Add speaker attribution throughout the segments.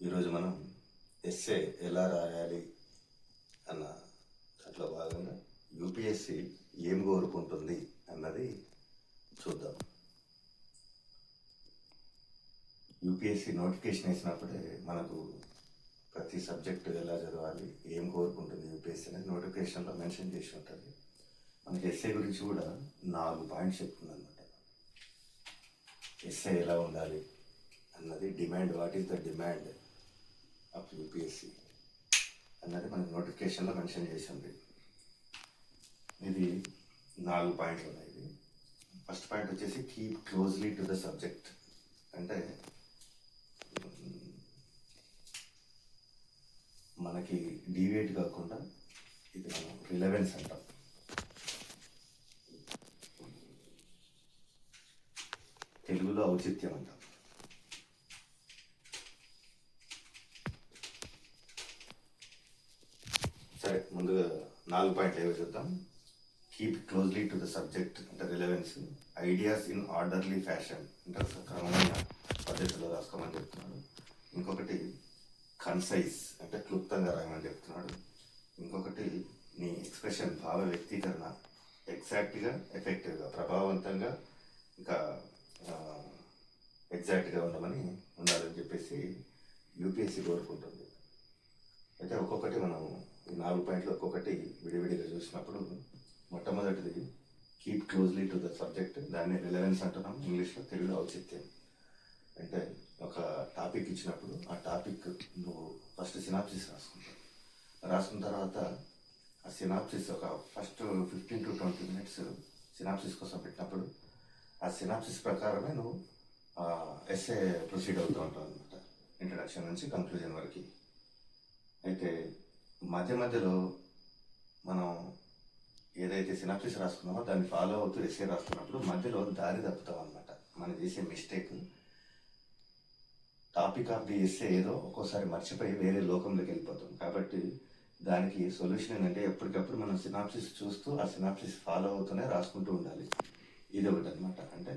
Speaker 1: ఈరోజు మనం ఎస్సే ఎలా రాయాలి అన్న దాంట్లో భాగంగా యూపీఎస్సి ఏం కోరుకుంటుంది అన్నది చూద్దాం. యూపీఎస్సి నోటిఫికేషన్ వేసినప్పుడే మనకు ప్రతి సబ్జెక్టు ఎలా చదవాలి, ఏం కోరుకుంటుంది యూపీఎస్సి అనేది నోటిఫికేషన్లో మెన్షన్ చేసి ఉంటుంది. మనకి ఎస్ఏ గురించి కూడా 4 పాయింట్స్ చెప్తుంది అనమాట. ఎస్ఏ ఎలా ఉండాలి అన్నది demand, what is the demand of UPSC అన్నది మనకి నోటిఫికేషన్లో మెన్షన్ చేసి ఉంది. ఇది 4 పాయింట్లు ఉన్నాయి. ఇది ఫస్ట్ పాయింట్ వచ్చేసి keep closely to the subject. అంటే మనకి డీవియేట్ కాకుండా ఇది మనం రిలవెన్స్ అంటాం. తెలుగులో ఔచిత్యం అంటాం. సరే, ముందుగా 4 పాయింట్లు ఏవో చూద్దాం. Keep closely to the subject అంటే relevance. Ideas in orderly fashion అంటే క్రమమైన పద్ధతిలో రాసుకోమని చెప్తున్నాడు. ఇంకొకటి కన్సైజ్ అంటే క్లుప్తంగా రాయమని చెప్తున్నాడు. ఇంకొకటి నీ ఎక్స్ప్రెషన్ భావ వ్యక్తీకరణ ఎగ్జాక్ట్గా, ఎఫెక్టివ్గా, ప్రభావవంతంగా, ఇంకా ఎగ్జాక్ట్గా ఉండాలని చెప్పేసి యూపీఎస్సి కోరుకుంటుంది. అయితే ఒక్కొక్కటి మనం ఈ 4 పాయింట్లు ఒక్కొక్కటి విడివిడిగా చూసినప్పుడు, మొట్టమొదటిది keep closely to the subject. దాన్ని రిలవెన్స్ అంటున్నాం ఇంగ్లీష్లో, తెలుగులో ఔచిత్యం. అంటే ఒక టాపిక్ ఇచ్చినప్పుడు ఆ టాపిక్ నువ్వు ఫస్ట్ సినాప్సిస్ రాసుకున్న తర్వాత ఆ సినాప్సిస్ ఒక ఫస్ట్ 15 to 20 minutes సినాప్సిస్ కోసం పెట్టినప్పుడు ఆ సినాప్సిస్ ప్రకారమే నువ్వు ఎస్ఏ ప్రొసీడ్ అవుతూ ఉంటావు అనమాట, ఇంట్రడక్షన్ నుంచి కంక్లూజన్ వరకు. అయితే మధ్యలో మనం ఏదైతే సినాప్సిస్ రాసుకున్నామో దాన్ని ఫాలో అవుతూ ఎస్ఏ రాస్తున్నప్పుడు మధ్యలో దారి తప్పుతాం అనమాట. మనం చేసే mistake, topic of the SA ఏదో ఒక్కోసారి మర్చిపోయి వేరే లోకంలోకి వెళ్ళిపోతాం. కాబట్టి దానికి సొల్యూషన్ ఏంటంటే ఎప్పటికప్పుడు మనం సినాప్సిస్ చూస్తూ ఆ సినాప్సిస్ ఫాలో అవుతూనే రాసుకుంటూ ఉండాలి. ఇది ఒకటి అనమాట. అంటే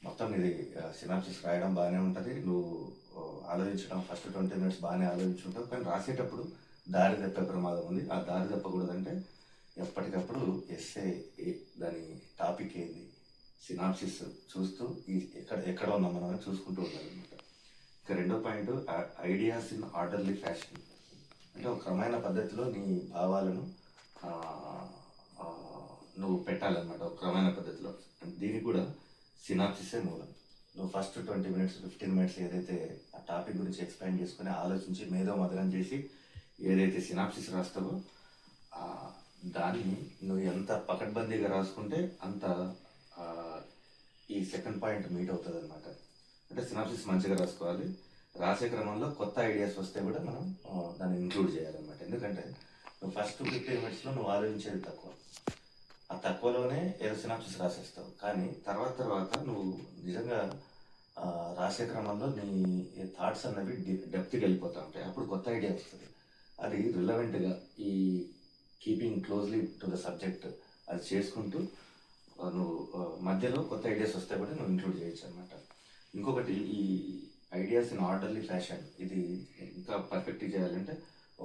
Speaker 1: మొత్తం ఇది సినాప్సిస్ రాయడం బాగానే ఉంటుంది, నువ్వు ఆలోచించడం ఫస్ట్ 20 minutes బాగానే ఆలోచించుంటావు, కానీ రాసేటప్పుడు దారి తప్పే ప్రమాదం ఉంది. ఆ దారి తప్పకూడదంటే ఎప్పటికప్పుడు ఎస్ఏ దాని టాపిక్ ఏంది, సినాప్సిస్ చూస్తూ ఎక్కడ ఉన్నాం మనం చూసుకుంటూ ఉండాలన్నమాట. ఇక రెండో point ideas in orderly fashion. అంటే ఒక క్రమమైన పద్ధతిలో నీ భావాలను నువ్వు పెట్టాలన్నమాట, ఒక క్రమమైన పద్ధతిలో. దీనికి కూడా సినాప్సిసే మూలం. నువ్వు ఫస్ట్ 20 minutes 15 minutes ఏదైతే ఆ టాపిక్ గురించి ఎక్స్ప్లెయిన్ చేసుకుని ఆలోచించి మేధో మదనం చేసి ఏదైతే సినాప్సిస్ రాస్తావో దాన్ని నువ్వు ఎంత పకడ్బందీగా రాసుకుంటే అంత ఈ సెకండ్ పాయింట్ మీట్ అవుతుంది అనమాట. అంటే సినాప్సిస్ మంచిగా రాసుకోవాలి. రాసే క్రమంలో కొత్త ఐడియాస్ వస్తే కూడా మనం దాన్ని ఇంక్లూడ్ చేయాలన్నమాట. ఎందుకంటే నువ్వు ఫస్ట్ 15 minutesలో నువ్వు ఆలోచించేది తక్కువ, ఆ తక్కువలోనే ఏదో సినాప్సిస్ రాసేస్తావు. కానీ తర్వాత నువ్వు నిజంగా రాసే క్రమంలో నీ థాట్స్ అన్నవి డెప్త్కి వెళ్ళిపోతూ ఉంటాయి. అప్పుడు కొత్త ఐడియా వస్తుంది. అది రిలవెంట్గా ఈ keeping closely to the subject అది చేసుకుంటూ నువ్వు మధ్యలో కొత్త ఐడియాస్ వస్తే కూడా నువ్వు ఇంక్లూడ్ చేయొచ్చు అనమాట. ఇంకొకటి ఈ ఐడియాస్ ఇన్ ఆర్డర్లీ ఫ్యాషన్. ఇది ఇంకా పర్ఫెక్ట్గా చేయాలంటే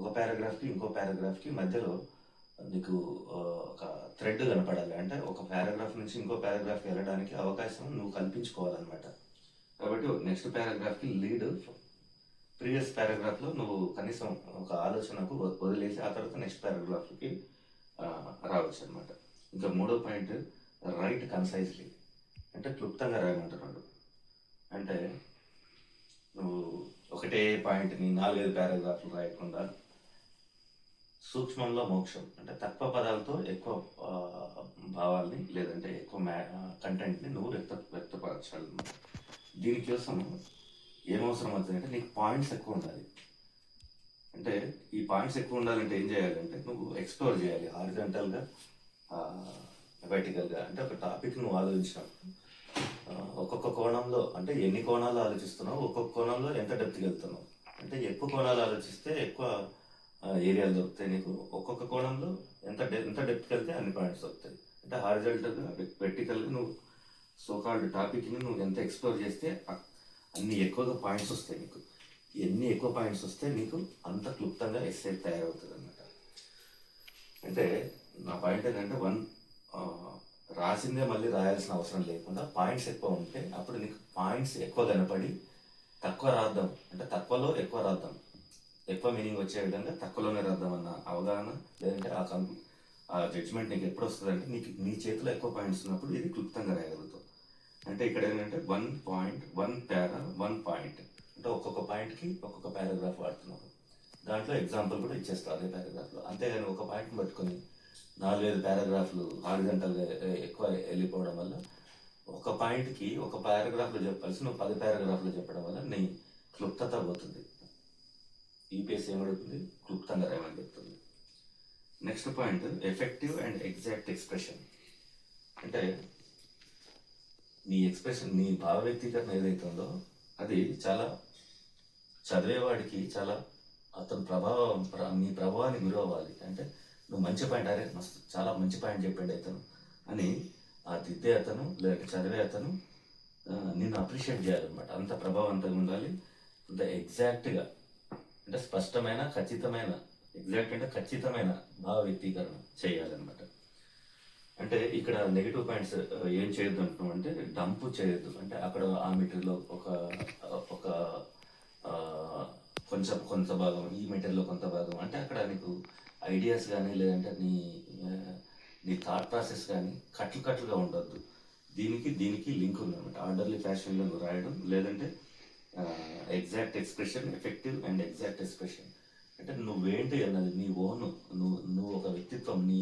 Speaker 1: ఒక పారాగ్రాఫ్కి ఇంకో పారాగ్రాఫ్కి మధ్యలో నీకు ఒక థ్రెడ్ కనపడాలి. అంటే ఒక పారాగ్రాఫ్ నుంచి ఇంకో పారాగ్రాఫ్కి వెళ్ళడానికి అవకాశం నువ్వు కల్పించుకోవాలన్నమాట. కాబట్టి నెక్స్ట్ పారాగ్రాఫ్కి లీడ్ ప్రీవియస్ పారాగ్రాఫ్లో నువ్వు కనీసం ఒక ఆలోచనకు వదిలేసి ఆ తర్వాత నెక్స్ట్ పారాగ్రాఫ్కి రావచ్చు అనమాట. ఇంకా మూడో పాయింట్ రైట్ కన్సైజ్లీ. అంటే క్లుప్తంగా రాయమంటున్నాడు. అంటే నువ్వు ఒకటే పాయింట్ని 4-5 పారాగ్రాఫ్లు రాయకుండా సూక్ష్మంలో మోక్షం అంటే తక్కువ పదాలతో ఎక్కువ భావాల్ని లేదంటే ఎక్కువ కంటెంట్ని నువ్వు వ్యక్తపరచాలన్నమాట. దీనికోసం ఏమవసరం అవుతుందంటే నీకు పాయింట్స్ ఎక్కువ ఉండాలి. అంటే ఈ పాయింట్స్ ఎక్కువ ఉండాలంటే ఏం చేయాలంటే నువ్వు ఎక్స్ప్లోర్ చేయాలి హారిజాంటల్గా, వర్టికల్గా. అంటే ఒక టాపిక్ నువ్వు ఆలోచించినప్పుడు ఒక్కొక్క కోణంలో అంటే ఎన్ని కోణాలు ఆలోచిస్తున్నావు, ఒక్కొక్క కోణంలో ఎంత డెప్త్కి వెళ్తున్నావు. అంటే ఎక్కువ కోణాలు ఆలోచిస్తే ఎక్కువ ఏరియాలు దొరుకుతాయి నీకు. ఒక్కొక్క కోణంలో ఎంత డెప్త్కి వెళ్తే అన్ని పాయింట్స్ దొరుకుతాయి. అంటే హారిజాంటల్గా, వెర్టికల్గా నువ్వు సోకాల్డ్ టాపిక్ని నువ్వు ఎంత ఎక్స్ప్లోర్ చేస్తే అన్ని ఎక్కువగా పాయింట్స్ వస్తాయి నీకు. ఎన్ని ఎక్కువ పాయింట్స్ వస్తే నీకు అంత క్లుప్తంగా ఎస్సే తయారవుతుంది అనమాట. అంటే నా పాయింట్ ఏంటంటే రాసిందే మళ్ళీ రాయాల్సిన అవసరం లేకుండా పాయింట్స్ ఎక్కువ ఉంటే అప్పుడు నీకు పాయింట్స్ ఎక్కువ కనపడి తక్కువ రాద్దాం అంటే తక్కువలో ఎక్కువ రాద్దాం, ఎక్కువ మీనింగ్ వచ్చే విధంగా తక్కువలోనే రాద్దాం అన్న అవగాహన, లేదంటే ఆ జడ్జ్మెంట్ నీకు ఎప్పుడు వస్తుంది అంటే నీ చేతిలో ఎక్కువ పాయింట్స్ ఉన్నప్పుడు ఇది క్లుప్తంగా రాయగలుగుతాం. అంటే ఇక్కడ ఏంటంటే 1 పాయింట్ 1 పారా 1 పాయింట్ అంటే ఒక్కొక్క పాయింట్కి ఒక్కొక్క పారాగ్రాఫ్ వాడుతున్నాము. దాంట్లో ఎగ్జాంపుల్ కూడా ఇచ్చేస్తాం అదే పారాగ్రాఫ్లో. అంతేగాని ఒక పాయింట్ని పట్టుకొని 4-5 పారాగ్రాఫ్లు హారిజంటల్గా ఎక్కువ వెళ్ళిపోవడం వల్ల ఒక పాయింట్కి ఒక పారాగ్రాఫ్లో చెప్పాల్సి నువ్వు 10 పారాగ్రాఫ్లో చెప్పడం వల్ల నీ క్లుప్తత పోతుంది. ఈపీఎస్ ఏమడుగుతుంది? క్లుప్తంగా రాయమని చెప్తుంది. Next point effective and exact expression. అంటే నీ ఎక్స్ప్రెషన్, నీ భావ వ్యక్తీకరణ ఏదైతే ఉందో అది చాలా చదివేవాడికి చాలా అతని నీ ప్రభావాన్ని గురవ్వాలి. అంటే నువ్వు మంచి పాయింట్, అరే మస్తు చాలా మంచి పాయింట్ చెప్పాడు అతను అని ఆ దిద్దే అతను లేదంటే చదివే అతను నిన్ను అప్రిషియేట్ చేయాలన్నమాట. అంత ప్రభావవంతంగా ఉండాలి, అంత ఎగ్జాక్ట్గా అంటే స్పష్టమైన ఖచ్చితమైన, ఎగ్జాక్ట్ అంటే ఖచ్చితమైన భావ వ్యక్తీకరణ చేయాలన్నమాట. అంటే ఇక్కడ నెగిటివ్ పాయింట్స్ ఏం చేయొద్దు అంటున్నాం అంటే డంప్ చేయొద్దు. అంటే అక్కడ ఆ మెటీరియల్లో ఒక కొంత భాగం, ఈ మెటీరియల్లో కొంత భాగం, అంటే అక్కడ నీకు ఐడియాస్ కానీ లేదంటే నీ థాట్ ప్రాసెస్ కానీ కట్లుగా ఉండొద్దు. దీనికి లింక్ ఉందన్నమాట. ఆర్డర్లీ ఫ్యాషన్లో నువ్వు రాయడం, లేదంటే exact expression, effective and exact expression. అంటే నువ్వేంటి అన్నది నీ ఓన్, నువ్వు ఒక వ్యక్తిత్వం, నీ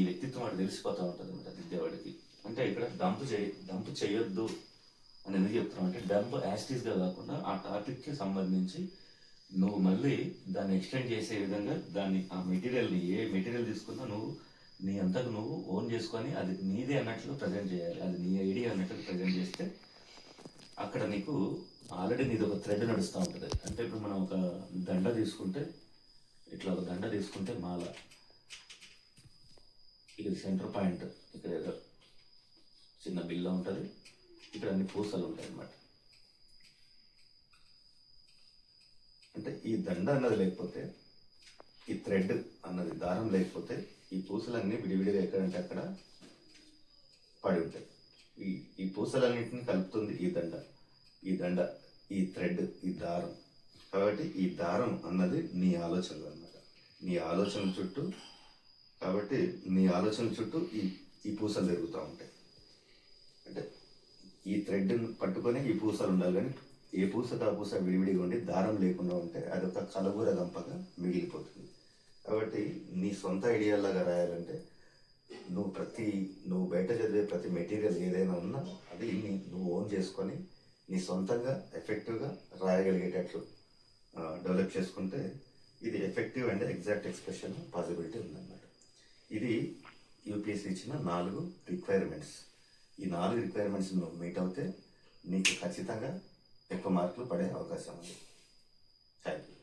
Speaker 1: వ్యక్తిత్వం వాడు తెలిసిపోతూ ఉంటుంది అనమాట దిద్దేవాడికి. అంటే ఇక్కడ డంప్ చేయొద్దు అని ఎందుకు చెప్తున్నావు అంటే డంప్ యాస్టీస్గా కాకుండా ఆ టాపిక్కి సంబంధించి నువ్వు మళ్ళీ దాన్ని ఎక్స్టెండ్ చేసే విధంగా దాన్ని ఆ మెటీరియల్ని ఏ మెటీరియల్ తీసుకున్నా నువ్వు నీ అంతకు నువ్వు ఓన్ చేసుకొని అది నీదే అన్నట్లు ప్రజెంట్ చేయాలి. అది నీ ఐడియా అన్నట్లు ప్రజెంట్ చేస్తే అక్కడ నీకు ఆల్రెడీ నీది ఒక థ్రెడ్ నడుస్తూ ఉంటుంది. అంటే ఇప్పుడు మనం ఒక దండ తీసుకుంటే, ఇట్లా ఒక దండ తీసుకుంటే మాల, ఇది సెంటర్ పాయింట్, ఇక్కడ ఏదో చిన్న బిల్ల ఉంటుంది, ఇక్కడ అన్ని పూసలు ఉంటాయి అన్నమాట. అంటే ఈ దండ అన్నది లేకపోతే, ఈ థ్రెడ్ అన్నది దారం లేకపోతే ఈ పూసలన్నీ విడివిడిగా ఎక్కడంటే అక్కడ పడి ఉంటాయి. ఈ పూసలన్నింటినీ కలుపుతుంది ఈ దండ, ఈ థ్రెడ్, ఈ దారం. కాబట్టి ఈ దారం అన్నది నీ ఆలోచనలు అన్నమాట. నీ ఆలోచనల చుట్టూ, కాబట్టి నీ ఆలోచనల చుట్టూ ఈ పూసలు తిరుగుతూ ఉంటాయి. అంటే ఈ థ్రెడ్ని పట్టుకొని ఈ పూసలు ఉండాలి, కానీ ఏ పూసతో ఆ పూస విడివిడిగా ఉండి దారం లేకుండా ఉంటే అదొక కలబూర గంపగా మిగిలిపోతుంది. కాబట్టి నీ సొంత ఐడియాలాగా రాయాలంటే నువ్వు బయట చదివే ప్రతి మెటీరియల్ ఏదైనా ఉన్నా అది నువ్వు ఓన్ చేసుకొని నీ సొంతంగా ఎఫెక్టివ్గా రాయగలిగేటట్లు డెవలప్ చేసుకుంటే ఇది effective and exact expression possibility ఉందన్నమాట. ఇది యూపీఎస్సీ ఇచ్చిన 4 రిక్వైర్మెంట్స్. ఈ 4 రిక్వైర్మెంట్స్ నువ్వు మీట్ అవుతే నీకు ఖచ్చితంగా ఎక్కువ మార్కులు పడే అవకాశం ఉంది. Thank you.